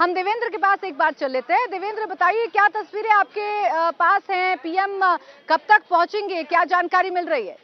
हम देवेंद्र के पास एक बार चल लेते हैं। देवेंद्र, बताइए क्या तस्वीरें आपके पास हैं? पीएम कब तक पहुंचेंगे, क्या जानकारी मिल रही है?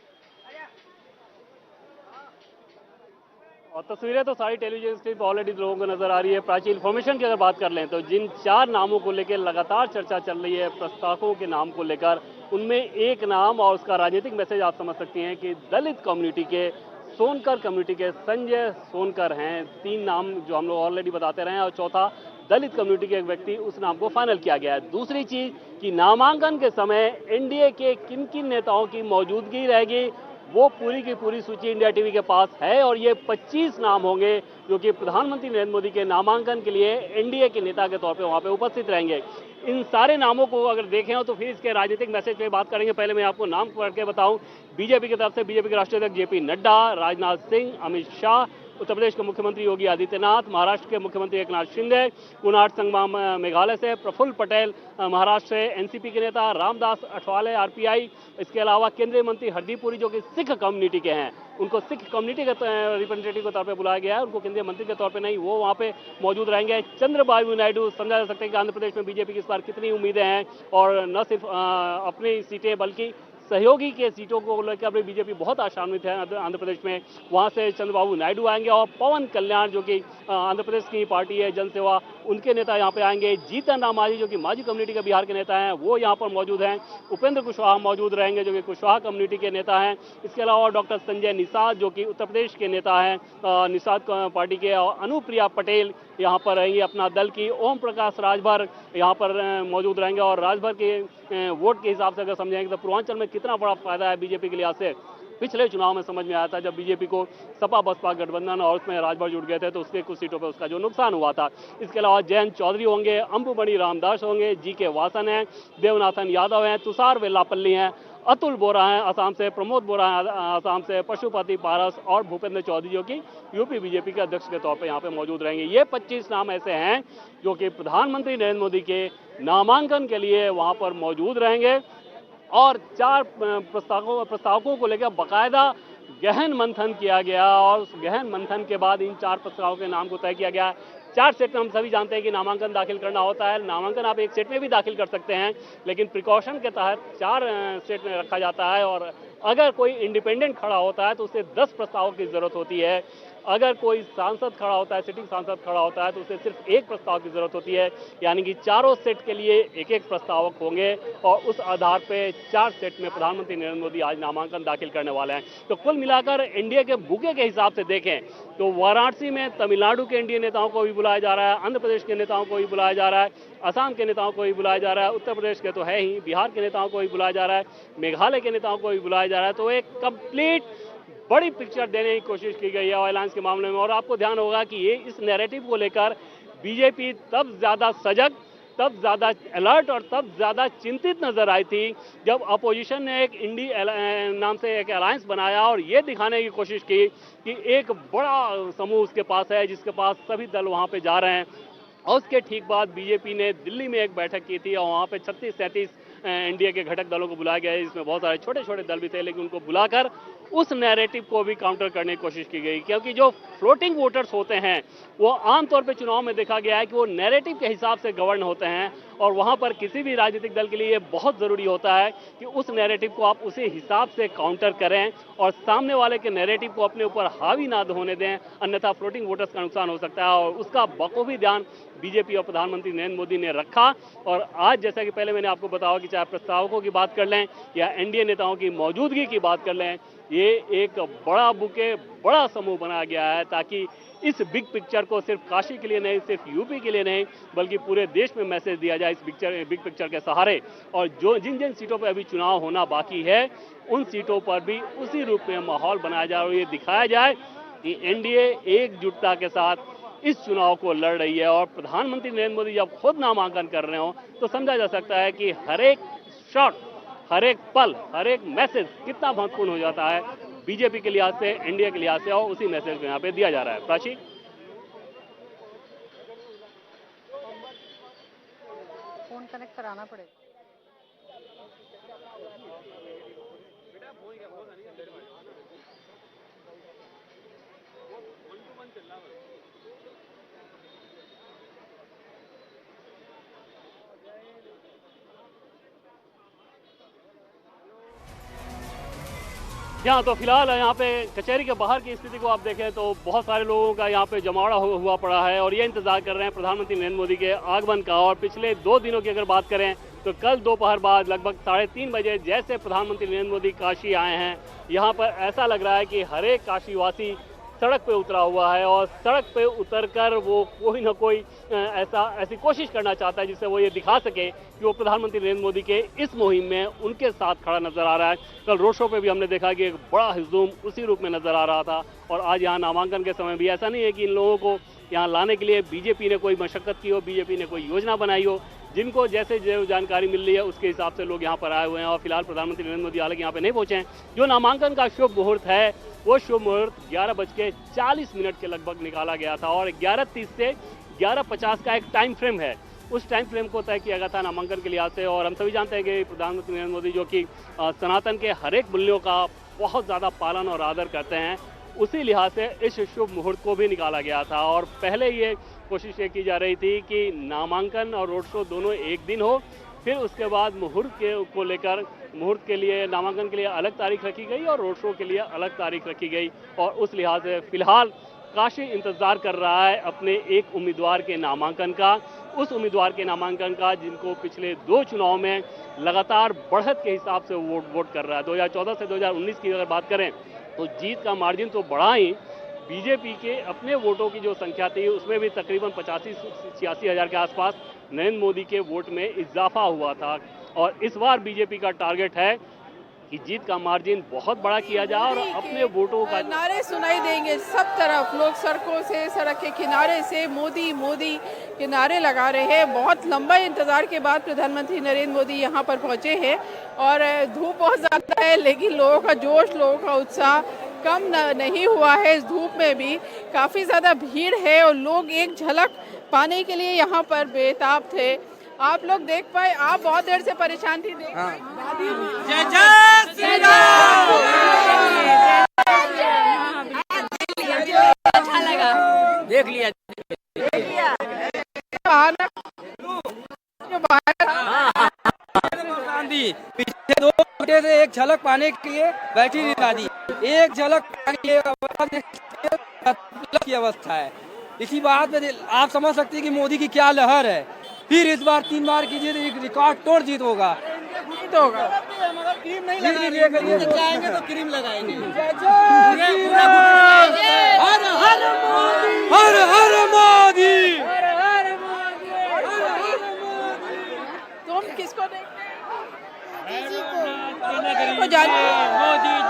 और तस्वीरें तो सारी टेलीविजन स्क्रीन पर ऑलरेडी लोगों को नजर आ रही है। प्राची इन्फॉर्मेशन की अगर बात कर लें तो जिन 4 नामों को लेकर लगातार चर्चा चल रही है, प्रस्तावकों के नाम को लेकर, उनमें एक नाम और उसका राजनीतिक मैसेज आप समझ सकती हैं कि दलित कम्युनिटी के, सोनकर कम्युनिटी के संजय सोनकर हैं। 3 नाम जो हम लोग ऑलरेडी बताते रहे हैं, और चौथा दलित कम्युनिटी के एक व्यक्ति, उस नाम को फाइनल किया गया है। दूसरी चीज कि नामांकन के समय एनडीए के किन किन नेताओं की मौजूदगी रहेगी, वो पूरी की पूरी सूची इंडिया टीवी के पास है, और ये 25 नाम होंगे जो कि प्रधानमंत्री नरेंद्र मोदी के नामांकन के लिए एनडीए के नेता के तौर पे वहां पे उपस्थित रहेंगे। इन सारे नामों को अगर देखें हो तो फिर इसके राजनीतिक मैसेज पे बात करेंगे। पहले मैं आपको नाम पढ़ के बताऊं। बीजेपी की तरफ से बीजेपी के राष्ट्रीय अध्यक्ष जेपी नड्डा, राजनाथ सिंह, अमित शाह, उत्तर प्रदेश के मुख्यमंत्री योगी आदित्यनाथ, महाराष्ट्र के मुख्यमंत्री एकनाथ शिंदे, कुणाल संगमा मेघालय से, प्रफुल्ल पटेल महाराष्ट्र से, एनसीपी के नेता रामदास अठवाले आरपीआई, इसके अलावा केंद्रीय मंत्री हरदीप पुरी जो कि सिख कम्युनिटी के हैं, उनको सिख कम्युनिटी के रिप्रेजेंटेटिव के तौर पे बुलाया गया है, उनको केंद्रीय मंत्री के तौर पे नहीं, वो वहां पे मौजूद रहेंगे। चंद्रबाबू नायडू, समझा जा सकता है कि आंध्र प्रदेश में बीजेपी की इस बार कितनी उम्मीदें हैं, और न सिर्फ अपनी सीटें बल्कि सहयोगी के सीटों को लेकर अपनी बीजेपी बहुत आशान्वित है आंध्र प्रदेश में। वहां से चंद्रबाबू नायडू आएंगे, और पवन कल्याण जो कि आंध्र प्रदेश की पार्टी है जनसेवा, उनके नेता यहाँ पे आएंगे। जीतन राम मांझी जो कि माझी कम्युनिटी के बिहार के नेता हैं, वो यहाँ पर मौजूद हैं। उपेंद्र कुशवाहा मौजूद रहेंगे जो कि कुशवाहा कम्युनिटी के नेता हैं। इसके अलावा डॉक्टर संजय निषाद जो कि उत्तर प्रदेश के नेता हैं, निषाद पार्टी के, और अनुप्रिया पटेल यहाँ पर रहेंगी अपना दल की। ओम प्रकाश राजभर यहाँ पर मौजूद रहेंगे, और राजभर के वोट के हिसाब से अगर समझेंगे तो पूर्वांचल में कितना बड़ा फायदा है बीजेपी के लिहाज से, पिछले चुनाव में समझ में आया था जब बीजेपी को सपा बसपा गठबंधन और उसमें राजभर जुड़ गए थे, तो उसके कुछ सीटों पर उसका जो नुकसान हुआ था। इसके अलावा जयंत चौधरी होंगे, अंबुमणि रामदास होंगे, जी के वासन हैं, देवनाथन यादव हैं, तुषार वेल्लापल्ली हैं, अतुल बोरा हैं असम से, प्रमोद बोरा हैं असम से, पशुपति पारस और भूपेंद्र चौधरी जो कि यूपी बीजेपी के अध्यक्ष के तौर पर यहाँ पे मौजूद रहेंगे। ये 25 नाम ऐसे हैं जो कि प्रधानमंत्री नरेंद्र मोदी के नामांकन के लिए वहां पर मौजूद रहेंगे, और 4 प्रस्तावकों को लेकर बाकायदा गहन मंथन किया गया, और उस गहन मंथन के बाद इन 4 प्रस्तावों के नाम को तय किया गया। 4 सेट में हम सभी जानते हैं कि नामांकन दाखिल करना होता है। नामांकन आप एक सेट में भी दाखिल कर सकते हैं, लेकिन प्रिकॉशन के तहत 4 सेट में रखा जाता है, और अगर कोई इंडिपेंडेंट खड़ा होता है तो उसे 10 प्रस्तावों की जरूरत होती है। अगर कोई सांसद खड़ा होता है, सिटिंग सांसद खड़ा होता है, तो उसे सिर्फ 1 प्रस्ताव की जरूरत होती है, यानी कि चारों सेट के लिए एक एक प्रस्तावक होंगे, और उस आधार पर 4 सेट में प्रधानमंत्री नरेंद्र मोदी आज नामांकन दाखिल करने वाले हैं। तो कुल मिलाकर एनडीए के बुके के हिसाब से देखें तो वाराणसी में तमिलनाडु के एनडीए नेताओं को भी बुलाया जा रहा है, आंध्र प्रदेश के नेताओं को भी बुलाया जा रहा है, असम के नेताओं को भी बुलाया जा रहा है, उत्तर प्रदेश के तो है ही, बिहार के नेताओं को भी बुलाया जा रहा है, मेघालय के नेताओं को भी बुलाया जा रहा है। तो एक कंप्लीट बड़ी पिक्चर देने की कोशिश की गई है अलायंस के मामले में। और आपको ध्यान होगा कि ये इस नैरेटिव को लेकर बीजेपी तब ज्यादा सजग, तब ज्यादा अलर्ट और तब ज्यादा चिंतित नजर आई थी जब अपोजिशन ने एक इंडी नाम से एक अलायंस बनाया, और ये दिखाने की कोशिश की कि एक बड़ा समूह उसके पास है जिसके पास सभी दल वहां पे जा रहे हैं। और उसके ठीक बाद बीजेपी ने दिल्ली में एक बैठक की थी, और वहां पे 36-37 एनडीए के घटक दलों को बुलाया गया है, इसमें बहुत सारे छोटे छोटे दल भी थे, लेकिन उनको बुलाकर उस नैरेटिव को भी काउंटर करने की कोशिश की गई। क्योंकि जो फ्लोटिंग वोटर्स होते हैं वो आमतौर पर चुनाव में देखा गया है कि वो नैरेटिव के हिसाब से गवर्न होते हैं, और वहां पर किसी भी राजनीतिक दल के लिए ये बहुत जरूरी होता है कि उस नैरेटिव को आप उसी हिसाब से काउंटर करें, और सामने वाले के नैरेटिव को अपने ऊपर हावी ना होने दें, अन्यथा फ्लोटिंग वोटर्स का नुकसान हो सकता है। और उसका बखूबी ध्यान बीजेपी और प्रधानमंत्री नरेंद्र मोदी ने रखा। और आज जैसा कि पहले मैंने आपको बताया कि चाहे प्रस्तावकों की बात कर लें या एनडीए नेताओं की मौजूदगी की बात कर लें, ये एक बड़ा बुके, बड़ा समूह बनाया गया है, ताकि इस बिग पिक्चर को सिर्फ काशी के लिए नहीं, सिर्फ यूपी के लिए नहीं, बल्कि पूरे देश में मैसेज दिया जाए इस बिग पिक्चर के सहारे। और जो जिन जिन सीटों पर अभी चुनाव होना बाकी है, उन सीटों पर भी उसी रूप में माहौल बनाया जाए, और ये दिखाया जाए कि एनडीए एकजुटता के साथ इस चुनाव को लड़ रही है। और प्रधानमंत्री नरेंद्र मोदी जब खुद नामांकन कर रहे हो तो समझा जा सकता है कि हर एक शॉट, हर एक पल, हर एक मैसेज कितना महत्वपूर्ण हो जाता है बीजेपी के लिहाज से, एनडीए के लिहाज से, और उसी मैसेज को यहाँ पे दिया जा रहा है। प्राची, फोन कनेक्ट कराना पड़ेगा। यहाँ तो फिलहाल यहाँ पे कचहरी के बाहर की स्थिति को आप देखें तो बहुत सारे लोगों का यहाँ पे जमावड़ा हुआ पड़ा है और ये इंतजार कर रहे हैं प्रधानमंत्री नरेंद्र मोदी के आगमन का। और पिछले 2 दिनों की अगर बात करें तो कल दोपहर बाद लगभग 3:30 बजे जैसे प्रधानमंत्री नरेंद्र मोदी काशी आए हैं, यहाँ पर ऐसा लग रहा है कि हर एक काशीवासी सड़क पे उतरा हुआ है और सड़क पे उतरकर वो कोई ना कोई ऐसी कोशिश करना चाहता है जिससे वो ये दिखा सके कि वो प्रधानमंत्री नरेंद्र मोदी के इस मुहिम में उनके साथ खड़ा नजर आ रहा है। कल रोड शो पे भी हमने देखा कि एक बड़ा हुजूम उसी रूप में नजर आ रहा था। और आज यहाँ नामांकन के समय भी ऐसा नहीं है कि इन लोगों को यहाँ लाने के लिए बीजेपी ने कोई मशक्कत की हो, बीजेपी ने कोई योजना बनाई हो। जिनको जैसे जो जानकारी मिल रही है उसके हिसाब से लोग यहाँ पर आए हुए हैं और फिलहाल प्रधानमंत्री नरेंद्र मोदी हालांकि यहाँ पे नहीं पहुंचे हैं। जो नामांकन का शुभ मुहूर्त है वो शुभ मुहूर्त 11:40 के लगभग निकाला गया था और 11:30 से 11:50 का एक टाइम फ्रेम है। उस टाइम फ्रेम को तय किया गया था नामांकन के लिहाज से। और हम सभी जानते हैं कि प्रधानमंत्री नरेंद्र मोदी जो कि सनातन के हर एक मूल्यों का बहुत ज़्यादा पालन और आदर करते हैं, उसी लिहाज से इस शुभ मुहूर्त को भी निकाला गया था। और पहले ये कोशिश ये की जा रही थी कि नामांकन और रोड शो दोनों एक दिन हो, फिर उसके बाद मुहूर्त के लिए नामांकन के लिए अलग तारीख रखी गई और रोड शो के लिए अलग तारीख रखी गई। और उस लिहाज से फिलहाल काशी इंतजार कर रहा है अपने एक उम्मीदवार के नामांकन का, उस उम्मीदवार के नामांकन का जिनको पिछले 2 चुनाव में लगातार बढ़त के हिसाब से वोट कर रहा है। 2014 से 2019 की अगर बात करें तो जीत का मार्जिन तो बढ़ा ही, बीजेपी के अपने वोटों की जो संख्या थी उसमें भी तकरीबन 85-86 हज़ार के आसपास नरेंद्र मोदी के वोट में इजाफा हुआ था। और इस बार बीजेपी का टारगेट है कि जीत का मार्जिन बहुत बड़ा किया जाए और अपने वोटों का नारे सुनाई देंगे। सब तरफ लोग सड़कों से, सड़क के किनारे से मोदी मोदी के नारे लगा रहे हैं। बहुत लंबा इंतजार के बाद प्रधानमंत्री नरेंद्र मोदी यहाँ पर पहुँचे हैं और धूप बहुत ज़्यादा है लेकिन लोगों का जोश, लोगों का उत्साह कम नहीं हुआ है। इस धूप में भी काफ़ी ज़्यादा भीड़ है और लोग एक झलक पाने के लिए यहाँ पर बेताब थे। आप लोग देख पाए, आप बहुत देर से परेशान थी। जय जय श्री राम। अच्छा लगा, देख लिया पिछले 2 घंटे से एक झलक पाने के लिए बैठी नहीं दादी, एक झलक की अवस्था है। इसी बात में आप समझ सकते हैं कि मोदी की क्या लहर है। फिर इस बार 3 बार कीजिए तो एक रिकॉर्ड तोड़ जीत होगा। क्रीम नहीं लगाएंगे तो क्रीम लगाएंगे। हर हर मोदी, हर हर मोदी। तुम किसको देखते मोदी जी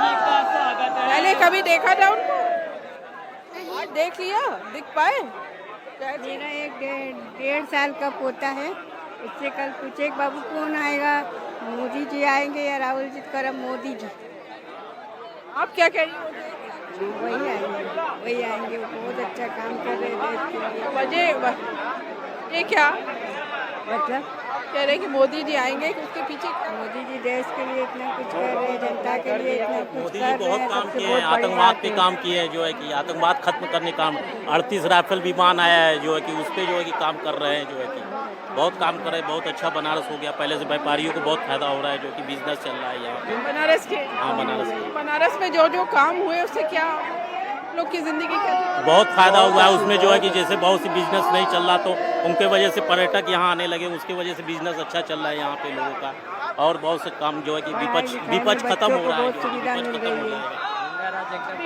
का स्वागत है। पहले कभी देखा था उनको? आज देख लिया, दिख पाए? मेरा एक 1.5 साल का पोता है, उससे कल पूछे बाबू कौन आएगा, मोदी जी आएंगे या राहुल जी करम मोदी जी। आप क्या कह रही हो? वही आएंगे, वो बहुत अच्छा काम कर रहे हैं। वजह ये क्या मतलब कह रहे हैं कि मोदी जी आएंगे, उसके पीछे मोदी जी देश के लिए इतना कुछ कर रहे हैं, जनता के लिए इतना कुछ मोदी कर जी रहे बहुत हैं। काम किए हैं, आतंकवाद पे काम किए हैं, जो है कि आतंकवाद खत्म करने का 38 राइफल विमान आया है जो है कि उस पर जो है कि काम कर रहे हैं, जो है कि बहुत काम कर रहे हैं। बहुत अच्छा बनारस हो गया, पहले से व्यापारियों को बहुत फायदा हो रहा है, जो कि बिजनेस चल रहा है यहाँ बनारस के। हाँ, बनारस में जो काम हुए उससे क्या लोग की जिंदगी क्या बहुत फायदा हुआ है उसमें, जो है कि जैसे बहुत सी बिजनेस नहीं चल रहा तो उनके वजह से पर्यटक यहाँ आने लगे, उसके वजह से बिजनेस अच्छा चल रहा है यहाँ पे लोगों का। और बहुत से काम जो है कि विपक्ष खत्म हो रहा है, विपक्ष खत्म हो रहा है।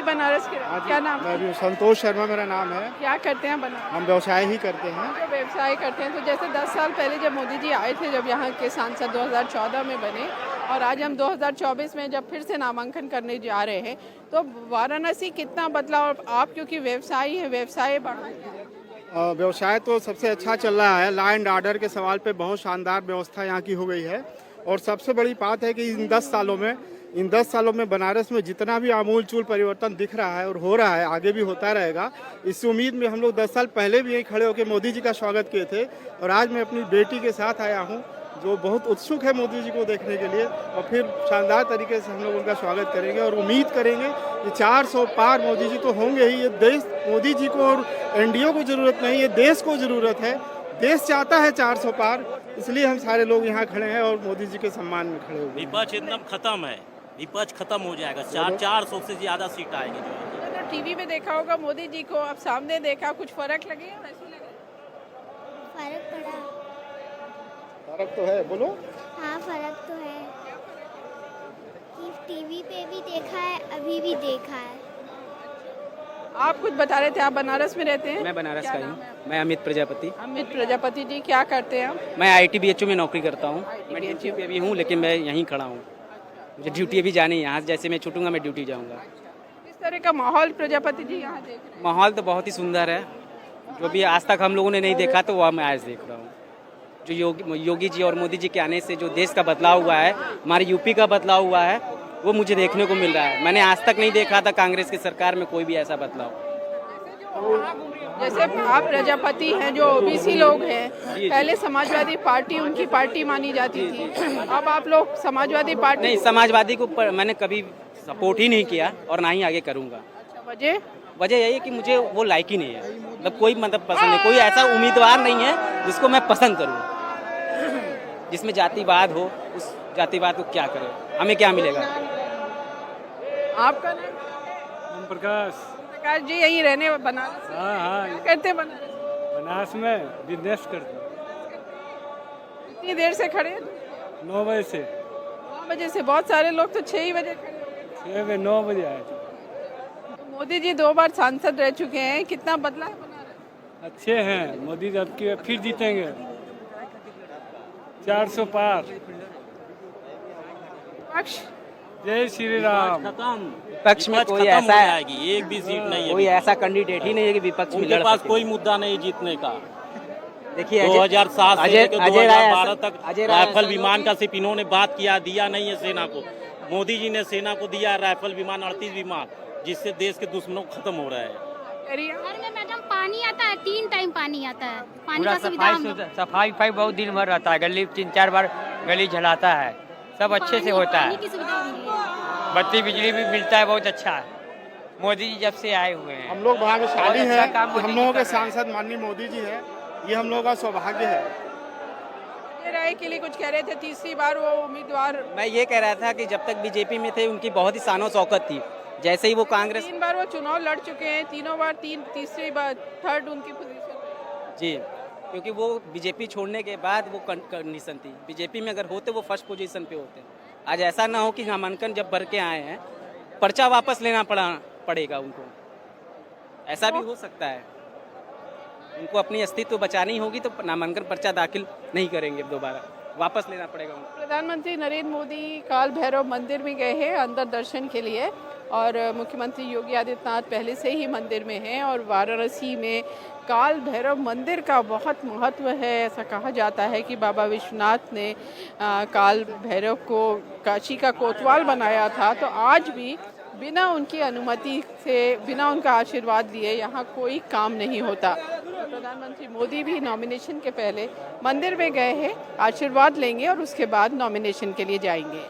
बनारस के क्या नाम? मैं संतोष शर्मा मेरा नाम है। क्या करते हैं बनारस? हम व्यवसाय ही करते हैं। जो व्यवसाय करते हैं, तो जैसे 10 साल पहले जब मोदी जी आए थे, जब यहाँ के सांसद 2014 में बने और आज हम 2024 में जब फिर से नामांकन करने जा रहे हैं, तो वाराणसी कितना बदला? और आप क्योंकि व्यवसायी है, व्यवसाय व्यवसाय तो सबसे अच्छा चल रहा है। लॉ एंड ऑर्डर के सवाल पे बहुत शानदार व्यवस्था यहाँ की हो गई है। और सबसे बड़ी बात है कि इन 10 सालों में बनारस में जितना भी आमूल चूल परिवर्तन दिख रहा है और हो रहा है, आगे भी होता रहेगा। इस उम्मीद में हम लोग 10 साल पहले भी यहीं खड़े होकर मोदी जी का स्वागत किए थे और आज मैं अपनी बेटी के साथ आया हूँ जो बहुत उत्सुक है मोदी जी को देखने के लिए। और फिर शानदार तरीके से हम लोग उनका स्वागत करेंगे और उम्मीद करेंगे कि 400 पार मोदी जी तो होंगे ही। ये देश मोदी जी को और एनडीए को ज़रूरत नहीं, ये देश को ज़रूरत है। देश चाहता है 400 पार, इसलिए हम सारे लोग यहाँ खड़े हैं और मोदी जी के सम्मान में खड़े हुए हैं। विपक्ष एकदम खत्म है, विपक्ष खत्म हो जाएगा। 400 से ज्यादा सीट आएगी जो है। तो टीवी में देखा होगा मोदी जी को, अब सामने देखा, कुछ फर्क लगे वैसे लगे? फर्क पड़ा। फर्क तो है, बोलो। हाँ फर्क तो है कि टीवी पे भी देखा है, अभी भी देखा है। आप कुछ बता रहे थे, आप बनारस में रहते हैं? मैं बनारस क्या का ही नाम हूँ। है आपका? मैं अमित प्रजापति। अमित प्रजापति जी, क्या करते हैं आप? मैं ITBHU में नौकरी करता हूँ। ITBHU मैं ड्यूटी पे भी हूँ, लेकिन मैं यहीं खड़ा हूँ। मुझे ड्यूटी अभी जानी है, यहाँ से जैसे मैं छूटूंगा मैं ड्यूटी जाऊँगा। किस तरह का माहौल प्रजापति जी यहाँ देख रहे हैं? माहौल तो बहुत ही सुंदर है, जो भी आज तक हम लोगों ने नहीं देखा तो वह मैं आज देख रहा हूँ। जो योगी जी और मोदी जी के आने से जो देश का बदलाव हुआ है, हमारे यूपी का बदलाव हुआ है, वो मुझे देखने को मिल रहा है। मैंने आज तक नहीं देखा था कांग्रेस की सरकार में कोई भी ऐसा बदलाव। जैसे आप प्रजापति हैं, जो ओबीसी लोग हैं, पहले समाजवादी पार्टी उनकी पार्टी मानी जाती थी, अब आप लोग समाजवादी पार्टी नहीं, समाजवादी को मैंने कभी सपोर्ट ही नहीं किया और ना ही आगे करूँगा। अच्छा, वजह यही है कि मुझे वो लायक ही नहीं है, मतलब कोई मतलब पसंद है, कोई ऐसा उम्मीदवार नहीं है जिसको मैं पसंद करूँ, जिसमें जातिवाद हो। उस जातिवाद को क्या करे, हमें क्या मिलेगा? आपका नाम? प्रकाश। प्रकाश जी, यहीं रहने बनारस? हाँ क्या करते हैं बनारस? बनारस में बिजनेस करता हूँ। कितनी देर से खड़े हैं? 9 बजे से। 9 बजे से? बहुत सारे लोग तो 6 ही बजे खड़े हैं। 6 बजे 9 बजे आए थे। मोदी जी 2 बार सांसद रह चुके हैं, कितना बदला है बनारस? अच्छे हैं मोदी जी, अब की फिर जीतेंगे। 400 पार। पक्ष? जय श्री राम। विपक्ष में कोई खत्म हो ऐसा जाएगी, एक भी सीट नहीं है। कोई ऐसा कैंडिडेट ही नहीं है कि विपक्ष में उनके लड़ पास सके। कोई मुद्दा नहीं जीतने का। देखिए 2007 से लेकर अजय राय 2012 तक राइफल विमान का सिर्फ इन्होंने बात किया, दिया नहीं है सेना को। मोदी जी ने सेना को दिया राइफल विमान, 38 विमान, जिससे देश के दुश्मनों खत्म हो रहा है। घर में मैडम पानी आता है, 3 टाइम पानी आता है। पानी पूरा का सुविधा सफाई बहुत दिन भर रहता है, गली 3-4 बार गली झलाता है, सब अच्छे से होता है। पानी की सुविधा भी है। बत्ती बिजली भी मिलता है, बहुत अच्छा है। मोदी जी जब से आए हुए हैं, हम लोग भाग्यशाली बहुत अच्छा हैं काम कि मोदी हम जी लोगों कर के रहे हैं। सांसद माननीय मोदी जी हैं, ये हम लोगों का सौभाग्य है। अजय राय के लिए कुछ कह रहे थे, तीसरी बार वो उम्मीदवार। मैं ये कह रहा था कि जब तक बीजेपी में थे उनकी बहुत ही शानो शौकत थी, जैसे ही वो कांग्रेस 3 बार वो चुनाव लड़ चुके हैं, तीनों बार तीसरी बार थर्ड उनकी पोजीशन। जी, क्योंकि वो बीजेपी छोड़ने के बाद वो कंडीशन थी, बीजेपी में अगर होते वो फर्स्ट पोजीशन पे होते। आज ऐसा ना हो कि नामांकन जब भर के आए हैं पर्चा वापस लेना पड़ेगा उनको, ऐसा भी हो सकता है। उनको अपनी अस्तित्व बचानी होगी तो नामांकन पर्चा दाखिल नहीं करेंगे, दोबारा वापस लेना पड़ेगा उनको। प्रधानमंत्री नरेंद्र मोदी काल भैरव मंदिर में गए हैं अंदर दर्शन के लिए, और मुख्यमंत्री योगी आदित्यनाथ पहले से ही मंदिर में हैं, और वाराणसी में काल भैरव मंदिर का बहुत महत्व है। ऐसा कहा जाता है कि बाबा विश्वनाथ ने काल भैरव को काशी का कोतवाल बनाया था, तो आज भी बिना उनकी अनुमति से, बिना उनका आशीर्वाद लिए यहाँ कोई काम नहीं होता। तो प्रधानमंत्री मोदी भी नॉमिनेशन के पहले मंदिर में गए हैं, आशीर्वाद लेंगे और उसके बाद नॉमिनेशन के लिए जाएंगे।